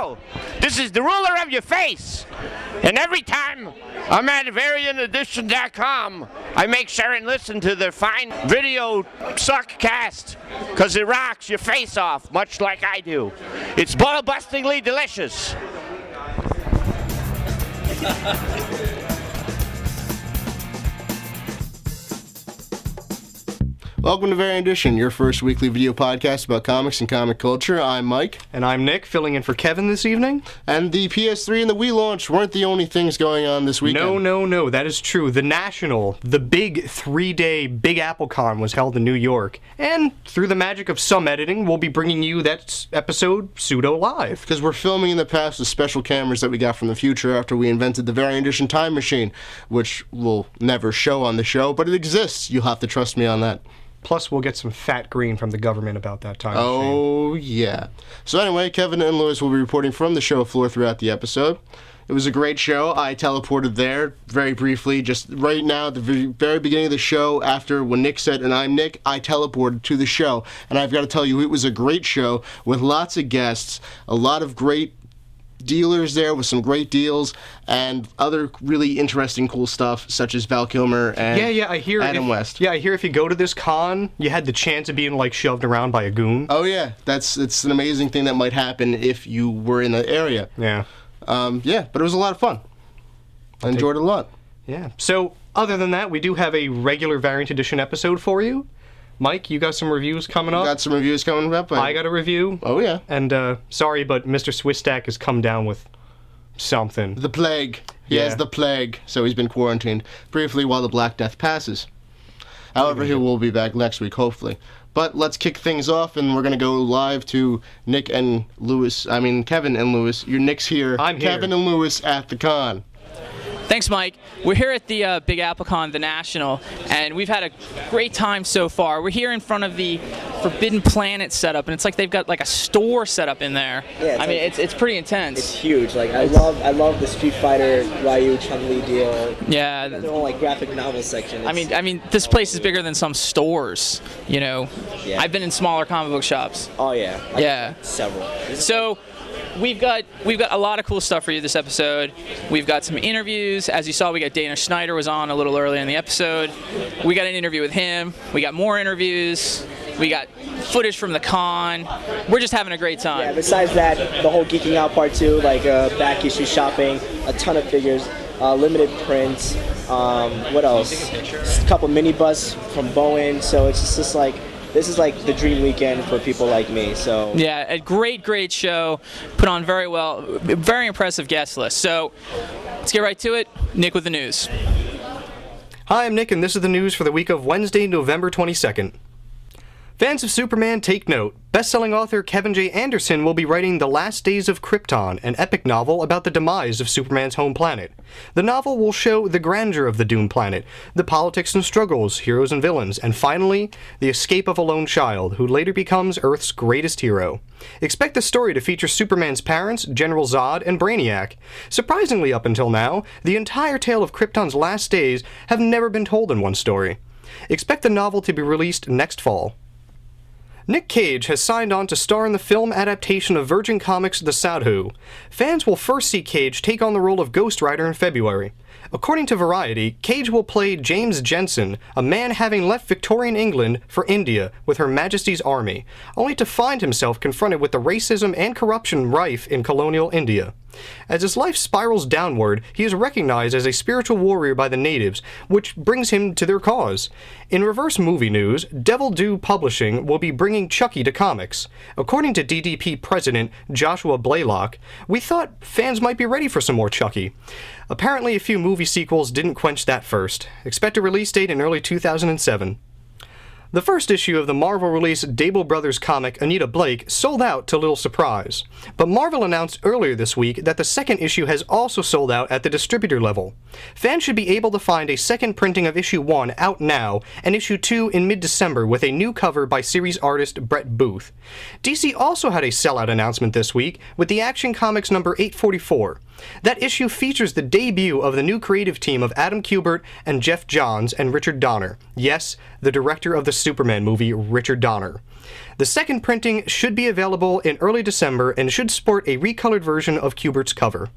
Hello, this is the ruler of your face. And every time I'm at variantedition.com, I make sure and listen to their fine video suckcast, because it rocks your face off, much like I do. It's ball-bustingly delicious. Welcome to Variant Edition, your first weekly video podcast about comics and comic culture. I'm Mike. And I'm Nick, filling in for Kevin this evening. And the PS3 and the Wii launch weren't the only things going on this weekend. No, that is true. The big 3-day Big Apple Con was held in New York. And through the magic of some editing, we'll be bringing you that episode pseudo-live. Because we're filming in the past with special cameras that we got from the future after we invented the Variant Edition time machine, which we'll never show on the show, but it exists. You'll have to trust me on that. Plus, we'll get some fat green from the government about that time. Oh, yeah. So anyway, Kevin and Lewis will be reporting from the show floor throughout the episode. It was a great show. I teleported there very briefly. Just right now, at the very beginning of the show, after when Nick said, and I'm Nick, I teleported to the show. And I've got to tell you, it was a great show with lots of guests, a lot of great dealers there with some great deals, and other really interesting, cool stuff, such as Val Kilmer and I hear Adam West. Yeah, I hear if you go to this con, you had the chance of being, like, shoved around by a goon. Oh, yeah. It's an amazing thing that might happen if you were in the area. Yeah. But it was a lot of fun. I enjoyed it a lot. Yeah. So, other than that, we do have a regular Variant Edition episode for you. Mike, you got some reviews coming up? Got some reviews coming up. I got a review. Oh, yeah. And, sorry, but Mr. Swistak has come down with something. The plague. He has the plague, so he's been quarantined briefly while the Black Death passes. However, he will be back next week, hopefully. But let's kick things off, and we're going to go live to Kevin and Lewis. Your Nick's here. I'm here. Kevin and Lewis at the con. Thanks, Mike. We're here at the Big Apple Con, the National, and we've had a great time so far. We're here in front of the Forbidden Planet setup, and it's like they've got like a store set up in there. Yeah, it's pretty intense. It's huge. Like I love the Street Fighter Ryu Chun-Li deal. Yeah. Their whole like graphic novel section. I mean, this place is bigger than some stores. You know. Yeah. I've been in smaller comic book shops. Oh yeah. Yeah. Several. So. We've got a lot of cool stuff for you this episode. We've got some interviews. As you saw, we got Dana Snyder was on a little earlier in the episode. We got an interview with him. We got more interviews. We got footage from the con. We're just having a great time. Yeah, besides that, the whole geeking out part too, like back issue shopping, a ton of figures, limited prints, what else? Just a couple minibus from Bowen, so it's just like, this is like the dream weekend for people like me. So yeah, a great show, put on very well, very impressive guest list. So let's get right to it. Nick with the news. Hi, I'm Nick, and this is the news for the week of Wednesday, November 22nd. Fans of Superman, take note. Best-selling author Kevin J. Anderson will be writing The Last Days of Krypton, an epic novel about the demise of Superman's home planet. The novel will show the grandeur of the doomed planet, the politics and struggles, heroes and villains, and finally, the escape of a lone child, who later becomes Earth's greatest hero. Expect the story to feature Superman's parents, General Zod, and Brainiac. Surprisingly, up until now, the entire tale of Krypton's last days have never been told in one story. Expect the novel to be released next fall. Nick Cage has signed on to star in the film adaptation of Virgin Comics' The Sadhu. Fans will first see Cage take on the role of Ghost Rider in February. According to Variety, Cage will play James Jensen, a man having left Victorian England for India with Her Majesty's army, only to find himself confronted with the racism and corruption rife in colonial India. As his life spirals downward, he is recognized as a spiritual warrior by the natives, which brings him to their cause. In reverse movie news, Devil Dew Publishing will be bringing Chucky to comics. According to DDP president Joshua Blaylock, we thought fans might be ready for some more Chucky. Apparently, a few movie sequels didn't quench that first. Expect a release date in early 2007. The first issue of the Marvel-released Dable Brothers comic Anita Blake sold out to little surprise. But Marvel announced earlier this week that the second issue has also sold out at the distributor level. Fans should be able to find a second printing of issue 1 out now, and issue 2 in mid-December with a new cover by series artist Brett Booth. DC also had a sellout announcement this week with the Action Comics number 844. That issue features the debut of the new creative team of Adam Kubert and Jeff Johns and Richard Donner. Yes, the director of the Superman movie, Richard Donner. The second printing should be available in early December and should sport a recolored version of Kubert's cover.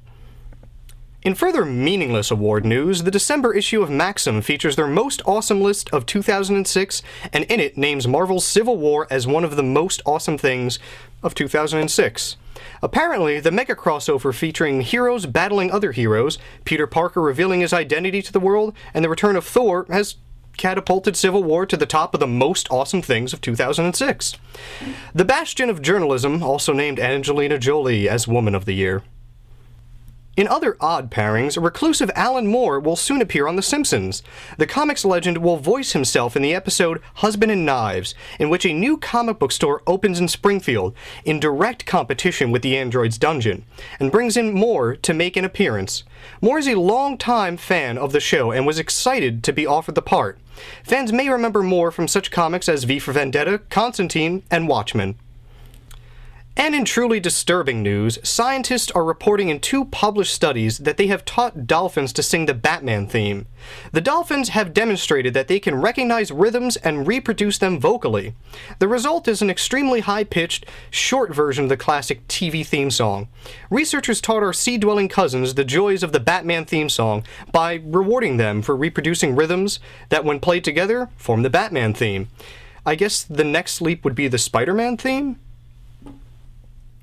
In further meaningless award news, the December issue of Maxim features their most awesome list of 2006, and in it names Marvel's Civil War as one of the most awesome things of 2006. Apparently, the mega crossover featuring heroes battling other heroes, Peter Parker revealing his identity to the world, and the return of Thor has catapulted Civil War to the top of the most awesome things of 2006. The bastion of journalism also named Angelina Jolie as Woman of the Year. In other odd pairings, reclusive Alan Moore will soon appear on The Simpsons. The comics legend will voice himself in the episode Husband and Knives, in which a new comic book store opens in Springfield, in direct competition with the Android's Dungeon, and brings in Moore to make an appearance. Moore is a longtime fan of the show and was excited to be offered the part. Fans may remember Moore from such comics as V for Vendetta, Constantine, and Watchmen. And in truly disturbing news, scientists are reporting in 2 published studies that they have taught dolphins to sing the Batman theme. The dolphins have demonstrated that they can recognize rhythms and reproduce them vocally. The result is an extremely high-pitched, short version of the classic TV theme song. Researchers taught our sea-dwelling cousins the joys of the Batman theme song by rewarding them for reproducing rhythms that, when played together, form the Batman theme. I guess the next leap would be the Spider-Man theme?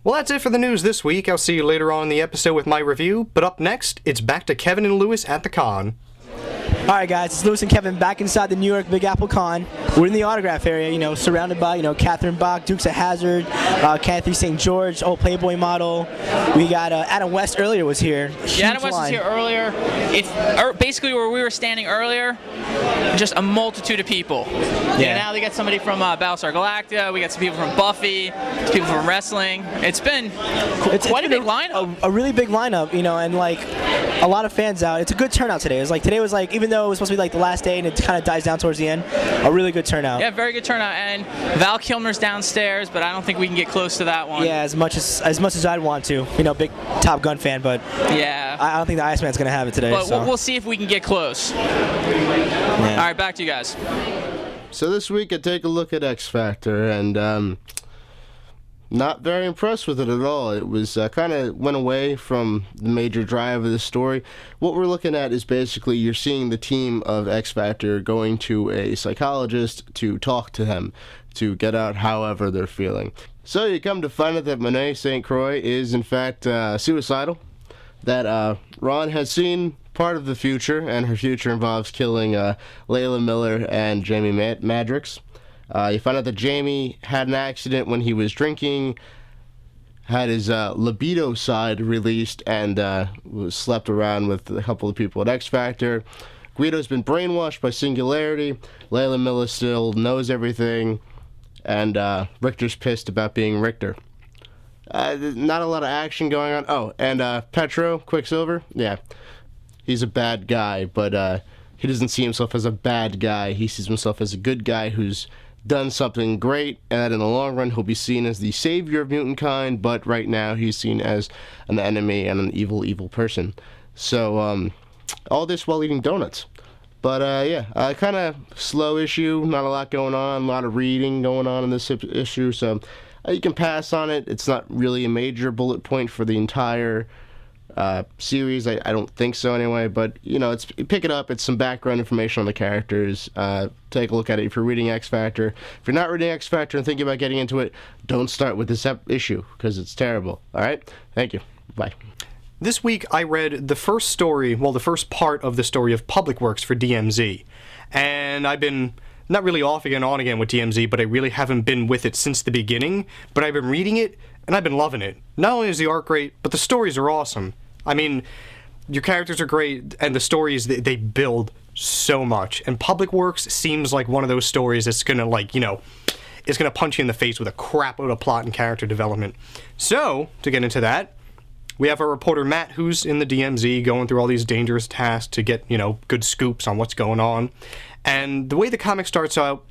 Well, that's it for the news this week. I'll see you later on in the episode with my review, but up next, it's back to Kevin and Lewis at the con. Alright guys, it's Lewis and Kevin back inside the New York Big Apple Con. We're in the autograph area, surrounded by, Catherine Bach, Dukes of Hazzard, Kathy St. George, old Playboy model. We got Adam West earlier was here. Yeah, Adam West was here earlier. Basically where we were standing earlier, just a multitude of people. Yeah. And now they got somebody from Battlestar Galactica, we got some people from Buffy, some people from wrestling. It's been quite a big lineup. A really big lineup, and a lot of fans out. It's a good turnout today. Today was even though it was supposed to be the last day and it kind of dies down towards the end, a really good turnout. Yeah, very good turnout. And Val Kilmer's downstairs, but I don't think we can get close to that one. Yeah, as much as I'd want to. Big Top Gun fan, but yeah, I don't think the Iceman's gonna have it today. But so. we'll see if we can get close. Yeah. All right, back to you guys. So this week I take a look at X Factor, and not very impressed with it at all. It was kind of went away from the major drive of the story. What we're looking at is basically you're seeing the team of X Factor going to a psychologist to talk to them, to get out however they're feeling. So you come to find out that Monet St. Croix is in fact suicidal, that Ron has seen part of the future, and her future involves killing Layla Miller and Jamie Madrox. You find out that Jamie had an accident when he was drinking, had his libido side released, and was slept around with a couple of people at X Factor. Guido's been brainwashed by Singularity. Layla Miller still knows everything, and Richter's pissed about being Richter. Not a lot of action going on. Oh, and Petro, Quicksilver, yeah, he's a bad guy, but he doesn't see himself as a bad guy. He sees himself as a good guy who's done something great, and that in the long run he'll be seen as the savior of mutant kind, but right now he's seen as an enemy and an evil person. So all this while eating donuts. But yeah, kind of slow issue, not a lot going on, a lot of reading going on in this issue, so you can pass on it. It's not really a major bullet point for the entire series. I don't think so anyway, but pick it up. It's some background information on the characters. Take a look at it if you're reading X Factor. If you're not reading X Factor and thinking about getting into it, don't start with this issue because it's terrible. All right? Thank you. Bye. This week I read the first part of the story of Public Works for DMZ, and I've been not really off again, on again with DMZ, but I really haven't been with it since the beginning, but I've been reading it, and I've been loving it. Not only is the art great, but the stories are awesome. I mean, your characters are great, and the stories, they build so much. And Public Works seems like one of those stories that's gonna, it's gonna punch you in the face with a crap load of plot and character development. So, to get into that, we have our reporter Matt, who's in the DMZ, going through all these dangerous tasks to get, good scoops on what's going on. And the way the comic starts out,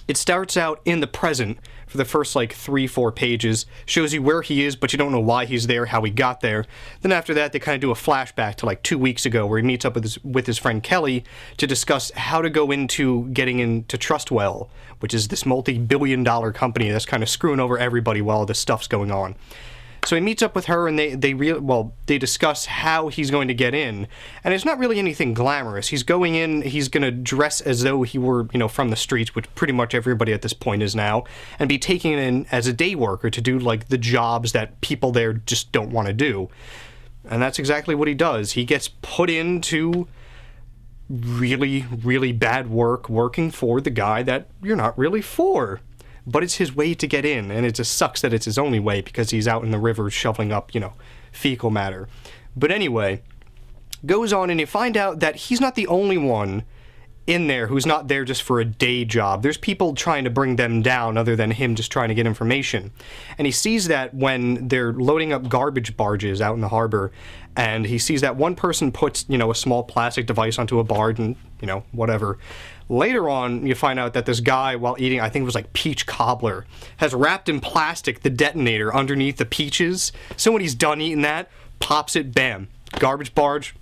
it starts out in the present for the first like 3-4 pages. Shows you where he is, but you don't know why he's there, how he got there. Then after that, they kind of do a flashback to like 2 weeks ago, where he meets up with his friend Kelly to discuss how to go into getting into Trustwell, which is this multi-billion-dollar company that's kind of screwing over everybody while this stuff's going on. So he meets up with her, and they discuss how he's going to get in, and it's not really anything glamorous. He's going in, he's going to dress as though he were, from the streets, which pretty much everybody at this point is now, and be taken in as a day worker to do, like, the jobs that people there just don't want to do. And that's exactly what he does. He gets put into really, really bad work, working for the guy that you're not really for. But it's his way to get in, and it just sucks that it's his only way because he's out in the river shoveling up, fecal matter. But anyway, goes on, and you find out that he's not the only one in there who's not there just for a day job. There's people trying to bring them down other than him just trying to get information. And he sees that when they're loading up garbage barges out in the harbor, and he sees that one person puts, a small plastic device onto a barge and, whatever. Later on, you find out that this guy, while eating, I think it was like peach cobbler, has wrapped in plastic the detonator underneath the peaches. So when he's done eating that, pops it, bam. Garbage barge,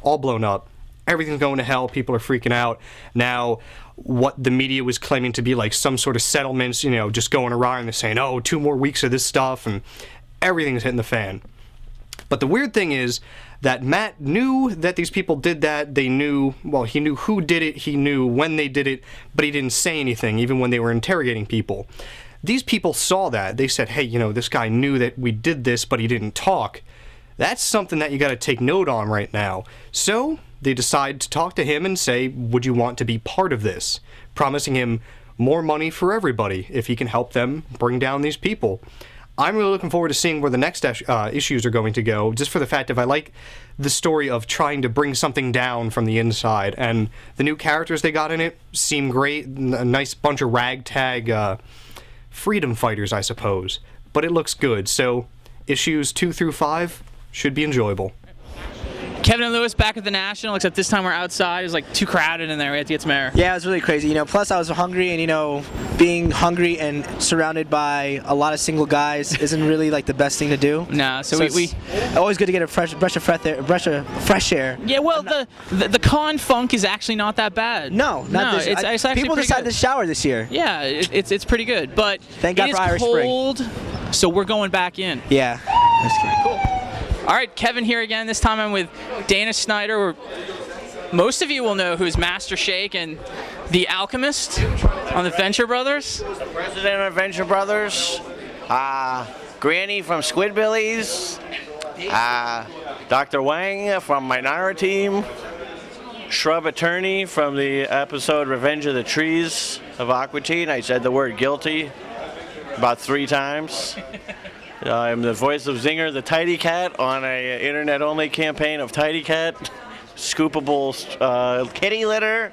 all blown up. Everything's going to hell. People are freaking out. Now, what the media was claiming to be like some sort of settlements, just going around and saying, 2 more weeks of this stuff, and everything's hitting the fan. But the weird thing is that Matt knew that these people did that. He knew who did it, he knew when they did it, but he didn't say anything, even when they were interrogating people. These people saw that. They said, hey, this guy knew that we did this, but he didn't talk. That's something that you got to take note on right now. So they decide to talk to him and say, would you want to be part of this? Promising him more money for everybody if he can help them bring down these people. I'm really looking forward to seeing where the next issues are going to go, just for the fact that I like the story of trying to bring something down from the inside. And the new characters they got in it seem great. A nice bunch of ragtag freedom fighters, I suppose. But it looks good, so issues 2 through 5 should be enjoyable. Kevin and Lewis back at the National, except this time we're outside. It's like too crowded in there. We had to get some air. Yeah, it was really crazy. Plus I was hungry, and being hungry and surrounded by a lot of single guys isn't really like the best thing to do. Nah, so we always good to get a breath of fresh air. Yeah, well, the con funk is actually not that bad. No, not this. It's actually people pretty decided good. to shower this year. Yeah, it's pretty good, but thank God it for Irish is Spring. cold, so we're going back in. Yeah, that's good. Cool. All right, Kevin here again. This time I'm with Dana Snyder. Most of you will know who's Master Shake and the Alchemist on the Venture Brothers. The president of Venture Brothers, Granny from Squidbillies, Dr. Wang from Minority Team, Shrub Attorney from the episode Revenge of the Trees of Aqua Teen. I said the word guilty about 3 times. I'm the voice of Zinger the Tidy Cat on a internet-only campaign of Tidy Cat, scoopable kitty litter.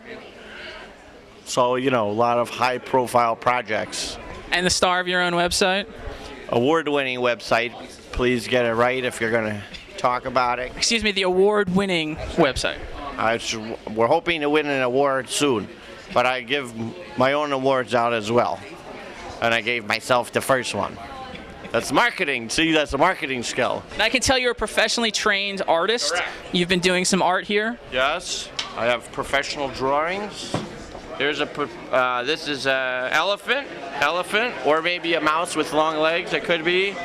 So, a lot of high-profile projects. And the star of your own website? Award-winning website. Please get it right if you're going to talk about it. Excuse me, the award-winning website. We're hoping to win an award soon, but I give my own awards out as well. And I gave myself the first one. That's marketing. See, that's a marketing skill. And I can tell you're a professionally trained artist. Correct. You've been doing some art here. Yes, I have professional drawings. There's this is a elephant, or maybe a mouse with long legs. It could be.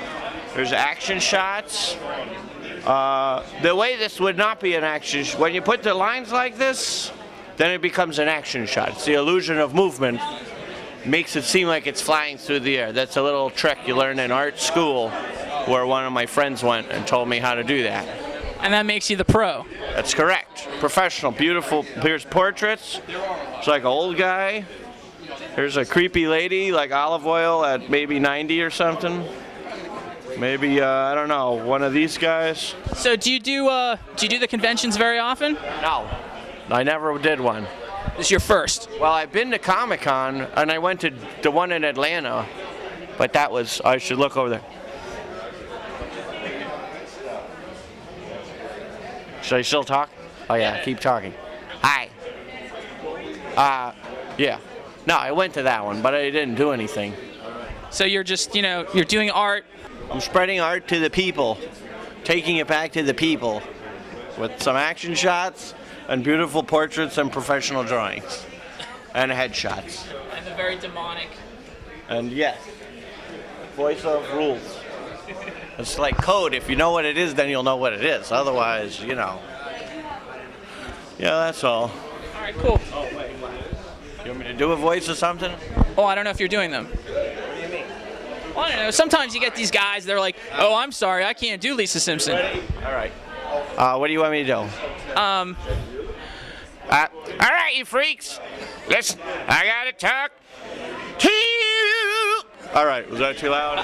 There's action shots. The way this would not be an action, when you put the lines like this, then it becomes an action shot. It's the illusion of movement. Makes it seem like it's flying through the air. That's a little trick you learn in art school, where one of my friends went and told me how to do that. And that makes you the pro. That's correct. Professional, beautiful. Here's portraits. It's like an old guy. Here's a creepy lady, like olive oil at maybe 90 or something. Maybe I don't know, one of these guys. So do you do the conventions very often? No, I never did one. This is your first. Well, I've been to Comic-Con, and I went to the one in Atlanta, but that was, I should look over there. Should I still talk? Oh yeah, keep talking. Hi. Yeah. No, I went to that one, but I didn't do anything. So you're just, you're doing art. I'm spreading art to the people, taking it back to the people with some action shots and beautiful portraits and professional drawings and headshots. And the very demonic. And yes, voice of rules. It's like code. If you know what it is, then you'll know what it is. Otherwise, Yeah, that's all. All right, cool. You want me to do a voice or something? Oh, I don't know if you're doing them. What do you mean? Well, I don't know. Sometimes you get these guys, they're like, oh, I'm sorry, I can't do Lisa Simpson. Ready? All right. What do you want me to do? All right, you freaks. Listen, I gotta talk to you. All right. Was that too loud?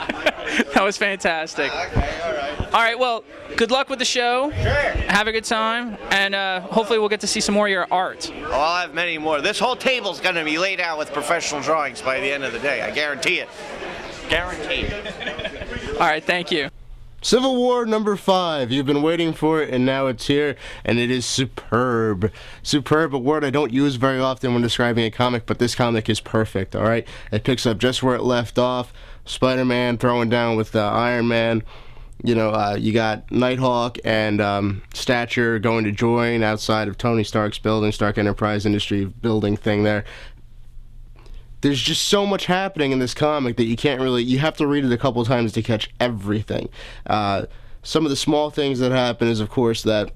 That was fantastic. Okay. All right. All right, well, good luck with the show. Sure. Have a good time, and hopefully we'll get to see some more of your art. Oh, I'll have many more. This whole table's going to be laid out with professional drawings by the end of the day. I guarantee it. Guaranteed. All right, thank you. Civil War #5. You've been waiting for it, and now it's here, and it is superb. Superb, a word I don't use very often when describing a comic, but this comic is perfect, all right? It picks up just where it left off. Spider-Man throwing down with Iron Man. You got Nighthawk and Stature going to join outside of Tony Stark's building, Stark Enterprise Industry building thing there. There's just so much happening in this comic that you have to read it a couple times to catch everything. Some of the small things that happen is, of course, that,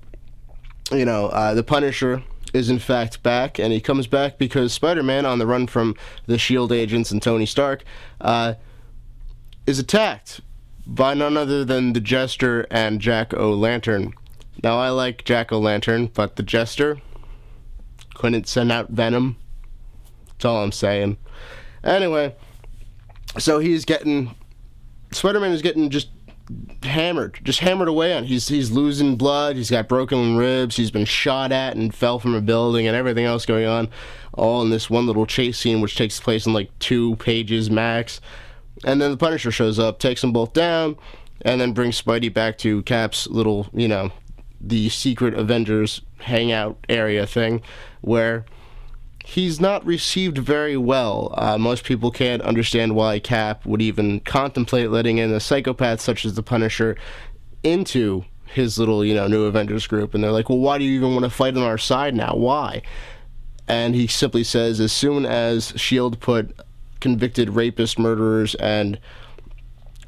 the Punisher is in fact back, and he comes back because Spider-Man, on the run from the S.H.I.E.L.D. agents and Tony Stark, is attacked by none other than the Jester and Jack-O-Lantern. Now, I like Jack-O-Lantern, but the Jester couldn't send out Venom. That's all I'm saying. Anyway, so Spider-Man is getting just hammered away on. He's losing blood, he's got broken ribs, he's been shot at and fell from a building and everything else going on, all in this one little chase scene which takes place in like 2 pages max. And then the Punisher shows up, takes them both down, and then brings Spidey back to Cap's little, the secret Avengers hangout area thing, where he's not received very well. Most people can't understand why Cap would even contemplate letting in a psychopath such as the Punisher into his little, new Avengers group. And they're like, well, why do you even want to fight on our side now? Why? And he simply says, as soon as S.H.I.E.L.D. put convicted rapists, murderers, and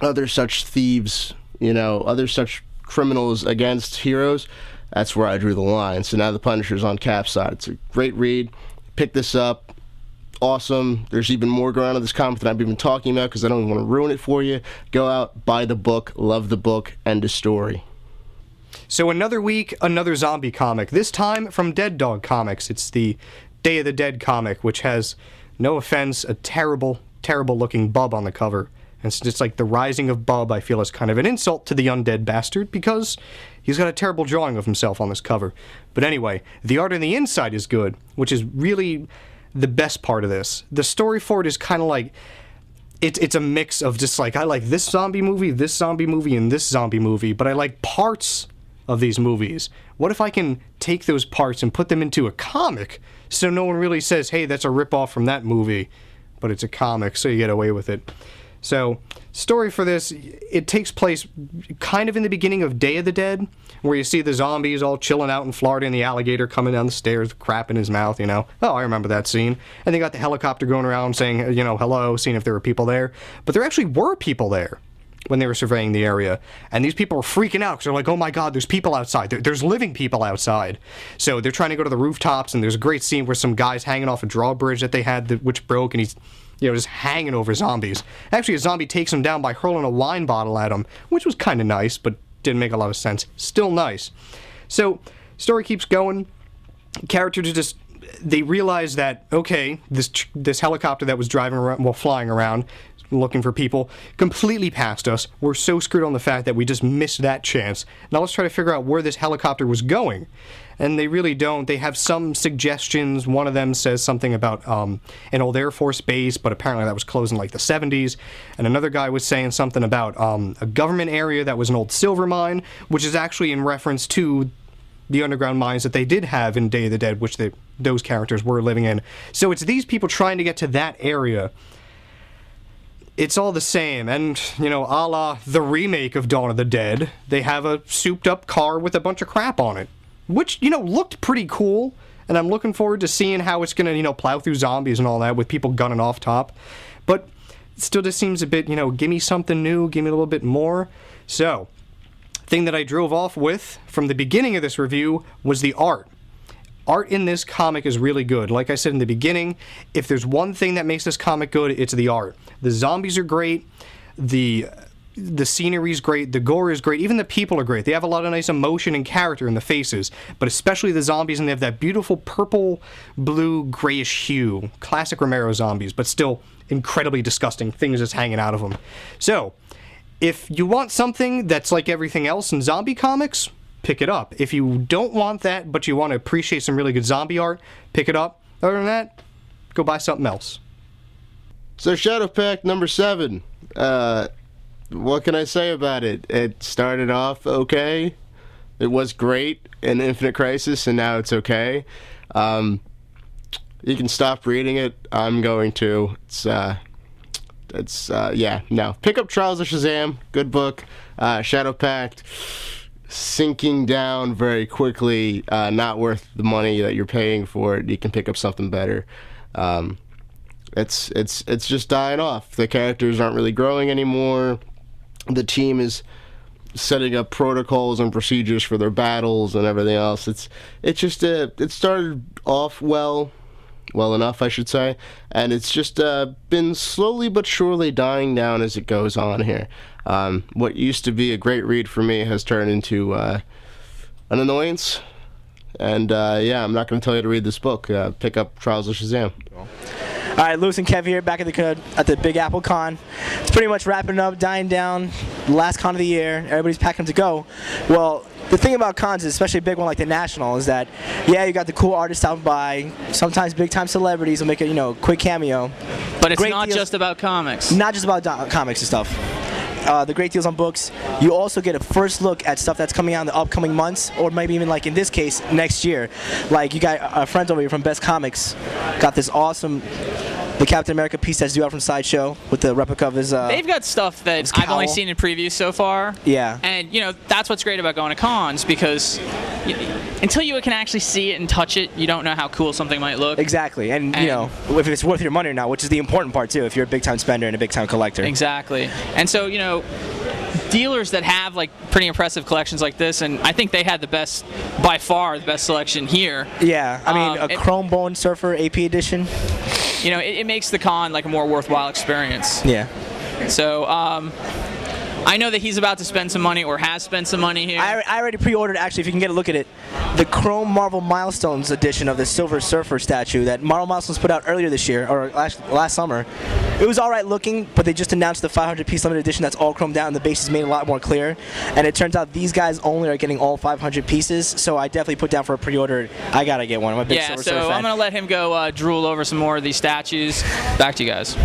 other such thieves, other such criminals against heroes, that's where I drew the line. So now the Punisher's on Cap's side. It's a great read. Pick this up. Awesome. There's even more going on in this comic than I've been talking about because I don't even want to ruin it for you. Go out, buy the book, love the book, end of story. So another week, another zombie comic. This time from Dead Dog Comics. It's the Day of the Dead comic, which has, no offense, a terrible, terrible looking Bub on the cover. And it's just like the rising of Bub, I feel, is kind of an insult to the undead bastard because he's got a terrible drawing of himself on this cover. But anyway, the art on the inside is good, which is really the best part of this. The story for it is kind of like, it's a mix of just like, I like this zombie movie, and this zombie movie, but I like parts of these movies. What if I can take those parts and put them into a comic so no one really says, hey, that's a ripoff from that movie, but it's a comic, so you get away with it. So, story for this, it takes place kind of in the beginning of Day of the Dead, where you see the zombies all chilling out in Florida and the alligator coming down the stairs, crap in his mouth, Oh, I remember that scene. And they got the helicopter going around saying, hello, seeing if there were people there. But there actually were people there when they were surveying the area. And these people were freaking out because they're like, oh my god, there's people outside. There's living people outside. So they're trying to go to the rooftops, and there's a great scene where some guy's hanging off a drawbridge that they had, which broke, and he's just hanging over zombies. Actually, a zombie takes him down by hurling a wine bottle at him, which was kind of nice, but didn't make a lot of sense. Still nice. So, story keeps going. Characters just, they realize that, okay, this helicopter that was flying around, looking for people, completely passed us. We're so screwed on the fact that we just missed that chance. Now let's try to figure out where this helicopter was going. And they really don't. They have some suggestions. One of them says something about an old Air Force base, but apparently that was closed in like the 70s. And another guy was saying something about a government area that was an old silver mine, which is actually in reference to the underground mines that they did have in Day of the Dead, which those characters were living in. So it's these people trying to get to that area. it's all the same. And, a la the remake of Dawn of the Dead, they have a souped-up car with a bunch of crap on it, which, looked pretty cool. And I'm looking forward to seeing how it's going to, plow through zombies and all that with people gunning off top. But it still just seems a bit, give me something new, give me a little bit more. So, thing that I drove off with from the beginning of this review was the art. Art in this comic is really good. Like I said in the beginning, if there's one thing that makes this comic good, it's the art. The zombies are great. The scenery is great, the gore is great, even the people are great. They have a lot of nice emotion and character in the faces, but especially the zombies, and they have that beautiful purple, blue, grayish hue. Classic Romero zombies, but still incredibly disgusting things just hanging out of them. So, if you want something that's like everything else in zombie comics, pick it up. If you don't want that, but you want to appreciate some really good zombie art, pick it up. Other than that, go buy something else. So Shadowpact number 7. What can I say about it? It started off okay. It was great in Infinite Crisis, and now it's okay. You can stop reading it. I'm going to. Pick up Trials of Shazam. Good book. Shadowpact, sinking down very quickly. Not worth the money that you're paying for it. You can pick up something better. It's just dying off. The characters aren't really growing anymore. The team is setting up protocols and procedures for their battles and everything else. It started off well enough, I should say, and it's just been slowly but surely dying down as it goes on here. What used to be a great read for me has turned into an annoyance, and I'm not going to tell you to read this book. Pick up Trials of Shazam. All right, Lewis and Kev here, back at the Big Apple Con. It's pretty much wrapping up, dying down. Last con of the year. Everybody's packing to go. Well, the thing about cons, especially a big one like the National, is that you got the cool artists out by. Sometimes big-time celebrities will make a quick cameo. But it's not just about comics. Not just about comics and stuff. The great deals on books. You also get a first look at stuff that's coming out in the upcoming months, or maybe even like in this case, next year. Like you got friends over here from Best Comics, got this awesome the Captain America piece that's due out from Sideshow with the replica of his. They've got stuff that I've only seen in previews so far. Yeah. And that's what's great about going to cons, because until you can actually see it and touch it, you don't know how cool something might look. Exactly, and if it's worth your money or not, which is the important part too. If you're a big time spender and a big time collector. Exactly, and so dealers that have like pretty impressive collections like this, and I think they had by far the best selection here. Yeah, I mean a Chrome Bone Surfer AP edition. It makes the con like a more worthwhile experience. Yeah. So I know that he's about to spend some money, or has spent some money here. I already pre-ordered, actually, if you can get a look at it, the Chrome Marvel Milestones edition of the Silver Surfer statue that Marvel Milestones put out earlier this year, or last summer. It was alright looking, but they just announced the 500-piece limited edition that's all chromed out, and the base is made a lot more clear. And it turns out these guys only are getting all 500 pieces, so I definitely put down for a pre-order. I gotta get one. I'm a big Silver Surfer fan. I'm gonna let him go drool over some more of these statues. Back to you guys.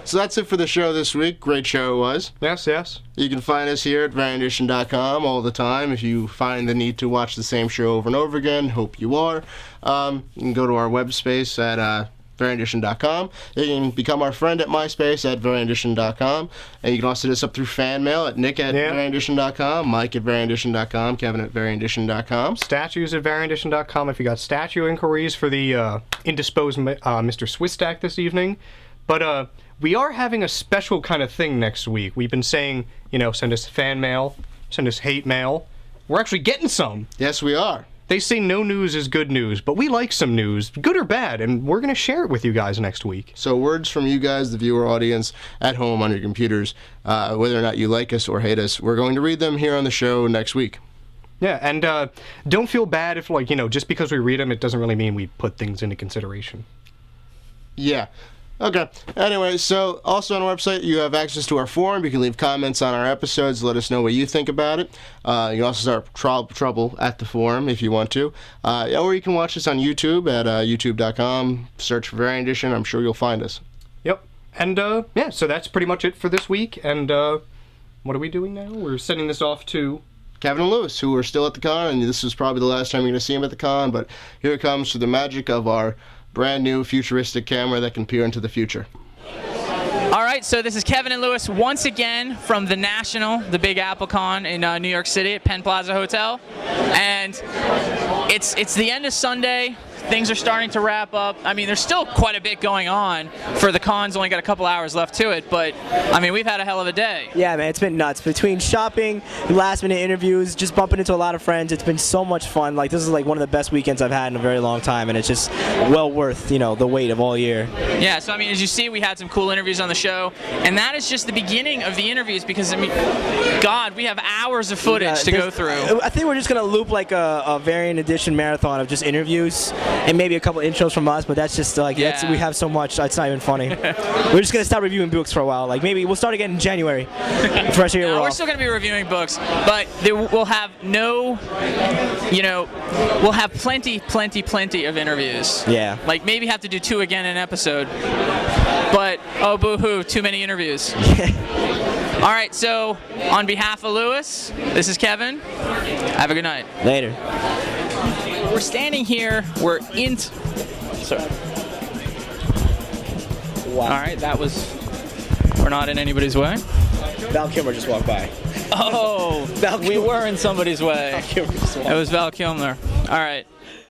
So that's it for the show this week. Great show it was. Yes. You can find us here at variantition.com all the time. If you find the need to watch the same show over and over again, hope you are. You can go to our web space at variantition.com. You can become our friend at MySpace at variantition.com. And you can also hit us up through fan mail at nick@variantition.com, Mike at variantition.com, Kevin at variantition.com. Statues at variantition.com if you got statue inquiries for the indisposed Mr. Swisstack this evening. But we are having a special kind of thing next week. We've been saying, send us fan mail, send us hate mail. We're actually getting some. Yes, we are. They say no news is good news, but we like some news, good or bad, and we're going to share it with you guys next week. So words from you guys, the viewer audience, at home on your computers, whether or not you like us or hate us, we're going to read them here on the show next week. Yeah, and don't feel bad if, just because we read them, it doesn't really mean we put things into consideration. Yeah. Okay. Anyway, so also on our website, you have access to our forum. You can leave comments on our episodes. Let us know what you think about it. You can also start trouble at the forum if you want to. Or you can watch us on YouTube at youtube.com. Search for Variant Edition. I'm sure you'll find us. Yep. And, so that's pretty much it for this week. And what are we doing now? We're sending this off to Kevin and Lewis, who are still at the con, and this is probably the last time you're going to see them at the con, but here it comes through the magic of our brand new futuristic camera that can peer into the future. All right. right, so this is Kevin and Lewis once again from the National, the Big Apple Con in New York City at Penn Plaza Hotel, and it's the end of Sunday. Things are starting to wrap up. I mean, there's still quite a bit going on for the con's only got a couple hours left to it, but I mean, we've had a hell of a day. Yeah, man, it's been nuts. Between shopping, last-minute interviews, just bumping into a lot of friends, it's been so much fun. Like, this is like one of the best weekends I've had in a very long time, and it's just well worth, the wait of all year. Yeah, so I mean, as you see, we had some cool interviews on the show, and that is just the beginning of the interviews because, I mean, God, we have hours of footage to go through. I think we're just going to loop like a variant edition marathon of just interviews and maybe a couple intros from us, but that's just like, we have so much, it's not even funny. We're just going to stop reviewing books for a while. Like, maybe we'll start again in January. First year we're still going to be reviewing books, but we'll have we'll have plenty of interviews. Yeah. Like, maybe have to do 2 again an episode. But, oh, boo-hoo, too many interviews. All right, so on behalf of Lewis, this is Kevin. Have a good night. Later. We're standing here. We're in. Sorry. Wow. All right, we're not in anybody's way. Val Kilmer just walked by. Oh, we were in somebody's way. Val Kilmer just walked by. It was Val Kilmer. All right.